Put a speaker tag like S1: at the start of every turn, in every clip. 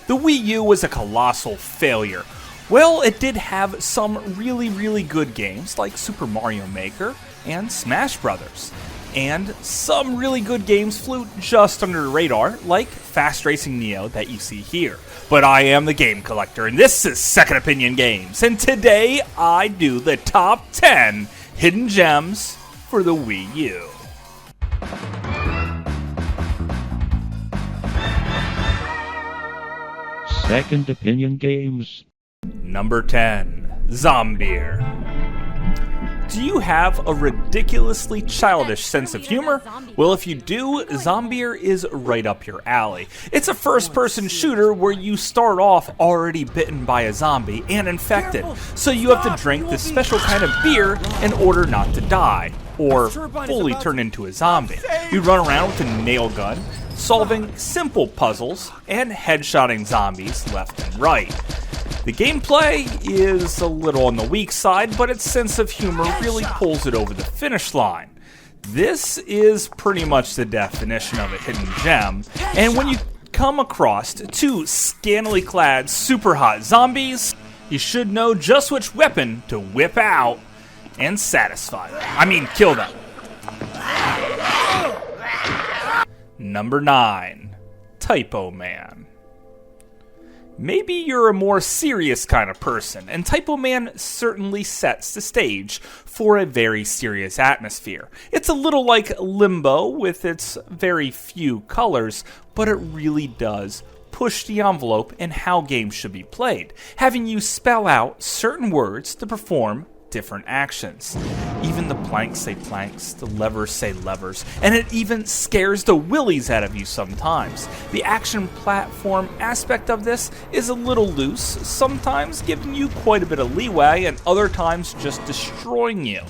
S1: The Wii U was a colossal failure. Well, it did have some really good games like Super Mario Maker and Smash Brothers. And some really good games flew just under the radar, like Fast Racing Neo that you see here. But I am the Game Collector, and this is Second Opinion Games, and today I do the top 10 hidden gems for the Wii U.
S2: Second Opinion Games.
S1: Number 10, Zombier. Do you have a ridiculously childish sense of humor? Well, if you do, Zombier is right up your alley. It's a first-person shooter where you start off already bitten by a zombie and infected, so you have to drink this special kind of beer in order not to die, or fully turn into a zombie. You run around with a nail gun, solving simple puzzles and headshotting zombies left and right. The gameplay is a little on the weak side, but its sense of humor really pulls it over the finish line. This is pretty much the definition of a hidden gem, and when you come across two scantily clad super hot zombies, you should know just which weapon to whip out and satisfy them. I mean, kill them. Number 9, Typo Man. Maybe you're a more serious kind of person, and Typo Man certainly sets the stage for a very serious atmosphere. It's a little like Limbo with its very few colors, but it really does push the envelope in how games should be played, having you spell out certain words to perform different actions. Even the planks say planks, the levers say levers, and it even scares the willies out of you sometimes. The action platform aspect of this is a little loose, sometimes giving you quite a bit of leeway, and other times just destroying you.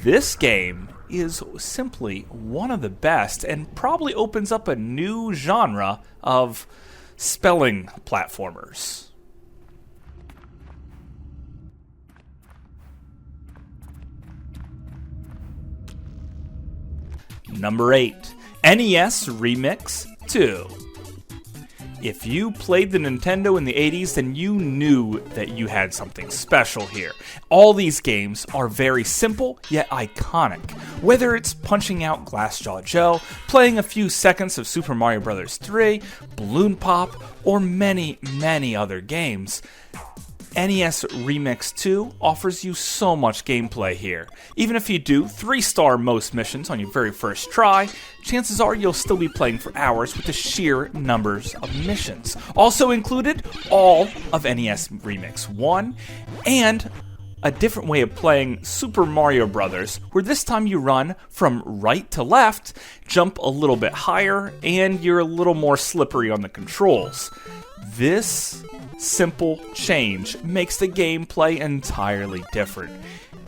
S1: This game is simply one of the best, and probably opens up a new genre of spelling platformers. Number 8, NES Remix 2. If you played the Nintendo in the 80s, then you knew that you had something special here. All these games are very simple, yet iconic. Whether it's punching out Glassjaw Joe, playing a few seconds of Super Mario Bros. 3, Balloon Pop, or many other games, NES Remix 2 offers you so much gameplay here. Even if you do 3-star most missions on your very first try, chances are you'll still be playing for hours with the sheer numbers of missions. Also included, all of NES Remix 1, and a different way of playing Super Mario Bros., where this time you run from right to left, jump a little bit higher, and you're a little more slippery on the controls. This simple change makes the gameplay entirely different,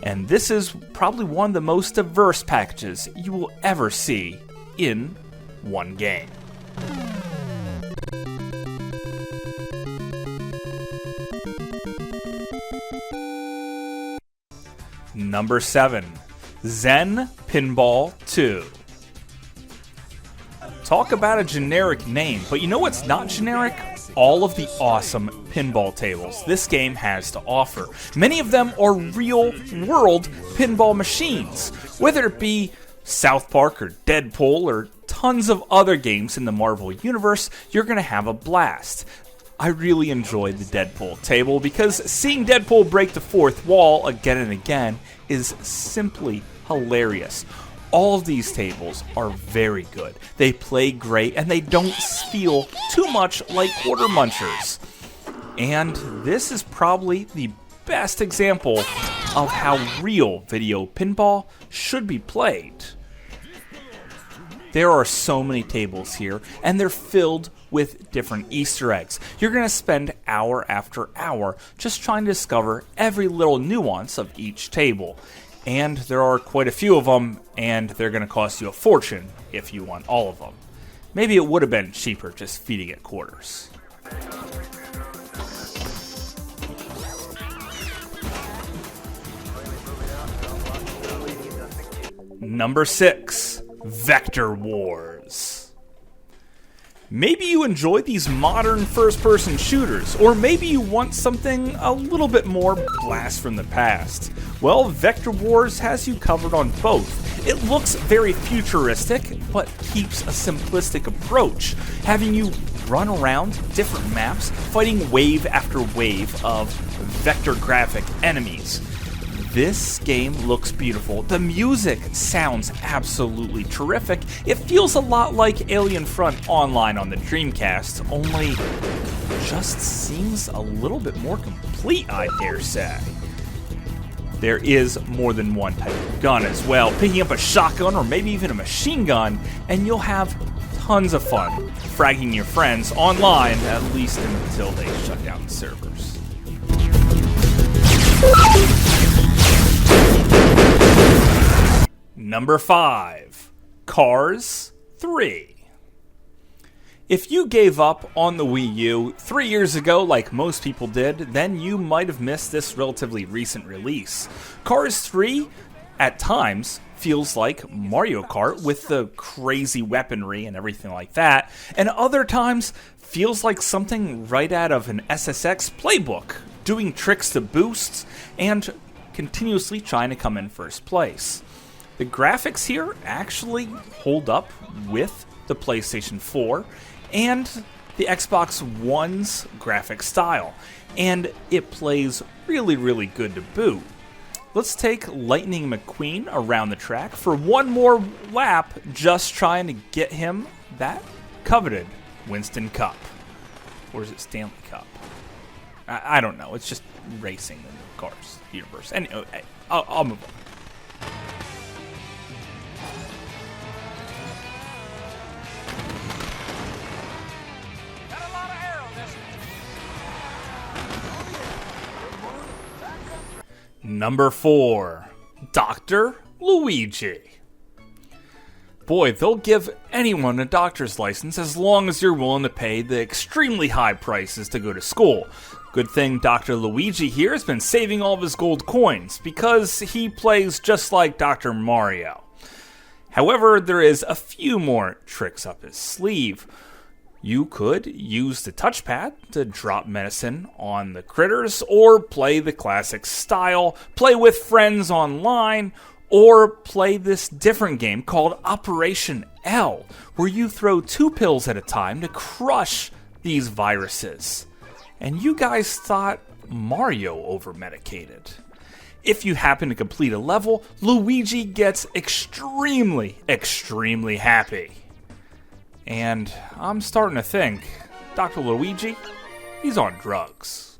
S1: and this is probably one of the most diverse packages you will ever see in one game. Number 7, Zen Pinball 2. Talk about a generic name, but you know what's not generic? All of the awesome pinball tables this game has to offer. Many of them are real-world pinball machines. Whether it be South Park or Deadpool or tons of other games in the Marvel Universe, you're going to have a blast. I really enjoyed the Deadpool table because seeing Deadpool break the fourth wall again and again is simply hilarious. All of these tables are very good. They play great, and they don't feel too much like quarter munchers. And this is probably the best example of how real video pinball should be played. There are so many tables here, and they're filled with different Easter eggs. You're going to spend hour after hour just trying to discover every little nuance of each table. And there are quite a few of them, and they're going to cost you a fortune if you want all of them. Maybe it would have been cheaper just feeding it quarters. Number 6, Vector Wars. Maybe you enjoy these modern first-person shooters, or maybe you want something a little bit more blast from the past. Well, Vector Wars has you covered on both. It looks very futuristic, but keeps a simplistic approach, having you run around different maps, fighting wave after wave of vector graphic enemies. This game looks beautiful. The music sounds absolutely terrific. It feels a lot like Alien Front Online on the Dreamcast, only just seems a little bit more complete, I dare say. There is more than one type of gun as well. Picking up a shotgun or maybe even a machine gun, and you'll have tons of fun fragging your friends online, at least until they shut down the servers. Number 5, Cars 3. If you gave up on the Wii U 3 years ago like most people did, then you might have missed this relatively recent release. Cars 3, at times, feels like Mario Kart with the crazy weaponry and everything like that, and other times feels like something right out of an SSX playbook, doing tricks to boosts and continuously trying to come in first place. The graphics here actually hold up with the PlayStation 4 and the Xbox One's graphic style, and it plays really, really good to boot. Let's take Lightning McQueen around the track for one more lap, just trying to get him that coveted Winston Cup. Or is it Stanley Cup? I don't know. It's just racing in the Cars universe. Anyway, I'll move on. Number 4, Dr. Luigi. Boy, they'll give anyone a doctor's license as long as you're willing to pay the extremely high prices to go to school. Good thing Dr. Luigi here has been saving all of his gold coins, because he plays just like Dr. Mario. However, there is a few more tricks up his sleeve. You could use the touchpad to drop medicine on the critters, or play the classic style, play with friends online, or play this different game called Operation L, where you throw 2 pills at a time to crush these viruses. And you guys thought Mario over-medicated. If you happen to complete a level, Luigi gets extremely, extremely happy. And I'm starting to think, Dr. Luigi, he's on drugs.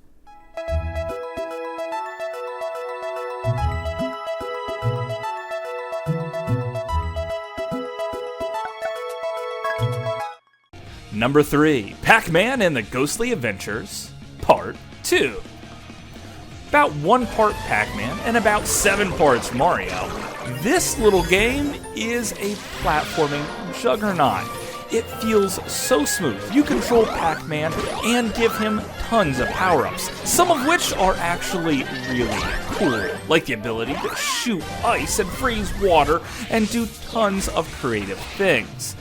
S1: Number 3, PacMan and the Ghostly Adventures, Part 2. About 1 part PacMan and about 7 parts Mario, this little game is a platforming juggernaut. It feels so smooth. You control PacMan and give him tons of power-ups, some of which are actually really cool, like the ability to shoot ice and freeze water and do tons of creative things.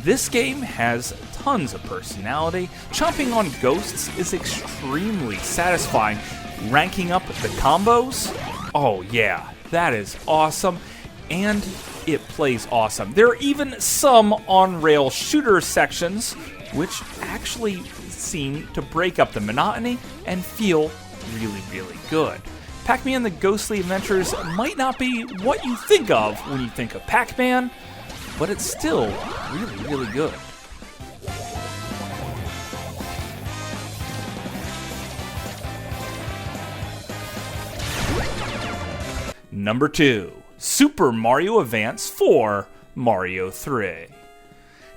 S1: This game has tons of personality. Chomping on ghosts is extremely satisfying. Ranking up the combos? Oh yeah, that is awesome. And it plays awesome. There are even some on-rail shooter sections which actually seem to break up the monotony and feel really, really good. PacMan and the Ghostly Adventures might not be what you think of when you think of PacMan, but it's still really, really good. Number 2, Super Mario Advance 4, Mario 3.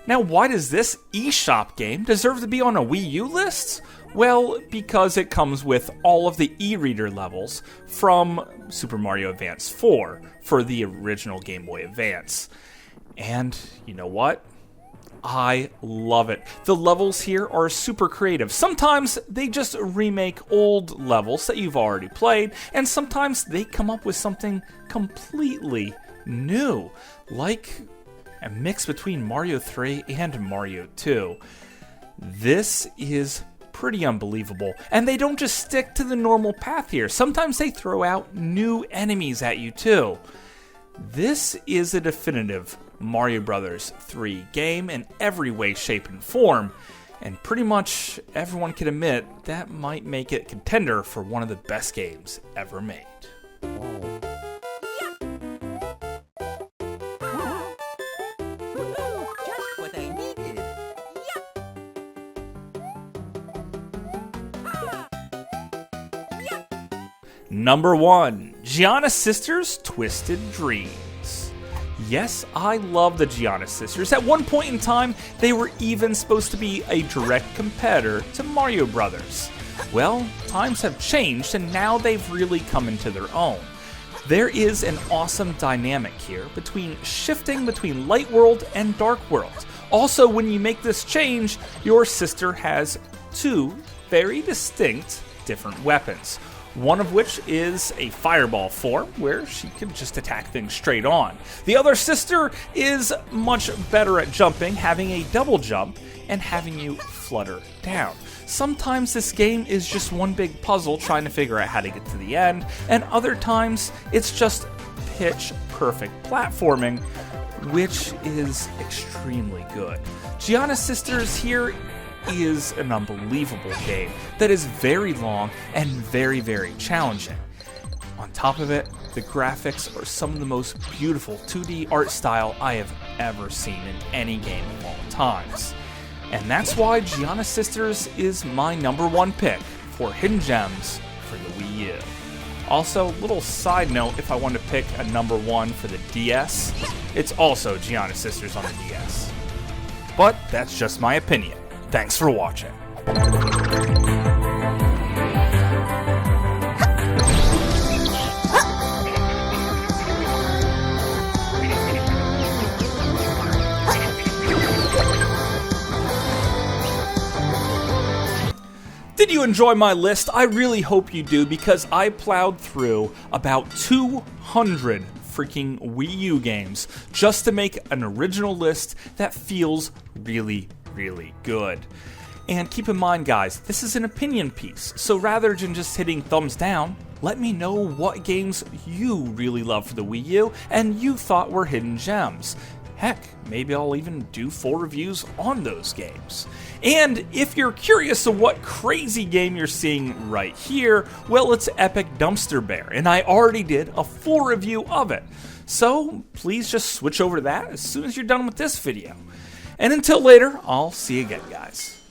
S1: Now, why does this eShop game deserve to be on a Wii U list? Well, because it comes with all of the e-reader levels from Super Mario Advance 4 for the original Game Boy Advance. And you know what? I love it. The levels here are super creative. Sometimes they just remake old levels that you've already played, and sometimes they come up with something completely new, like a mix between Mario 3 and Mario 2. This is pretty unbelievable, and they don't just stick to the normal path here. Sometimes they throw out new enemies at you too. This is a definitive Mario Bros. 3 game in every way, shape, and form, and pretty much everyone can admit that might make it a contender for one of the best games ever made. Number 1, Giana Sisters Twisted Dreams. Yes, I love the Giana Sisters. At one point in time, they were even supposed to be a direct competitor to Mario Bros. Well, times have changed and now they've really come into their own. There is an awesome dynamic here between shifting between Light World and Dark World. Also, when you make this change, your sister has two very distinct different weapons. One of which is a fireball form, where she can just attack things straight on. The other sister is much better at jumping, having a double jump, and having you flutter down. Sometimes this game is just one big puzzle trying to figure out how to get to the end, and other times it's just pitch-perfect platforming, which is extremely good. Giana Sisters here is an unbelievable game that is very long and very, very challenging. On top of it, the graphics are some of the most beautiful 2D art style I have ever seen in any game of all times. And that's why Giana Sisters is my number 1 pick for hidden gems for the Wii U. Also, little side note, if I want to pick a number 1 for the DS, it's also Giana Sisters on the DS. But that's just my opinion. Thanks for watching. Did you enjoy my list? I really hope you do, because I plowed through about 200 freaking Wii U games just to make an original list that feels really good. And keep in mind, guys, this is an opinion piece, so rather than just hitting thumbs down, let me know what games you really love for the Wii U and you thought were hidden gems. Heck, maybe I'll even do full reviews on those games. And if you're curious of what crazy game you're seeing right here, well, it's Epic Dumpster Bear, and I already did a full review of it. So please just switch over to that as soon as you're done with this video. And until later, I'll see you again, guys.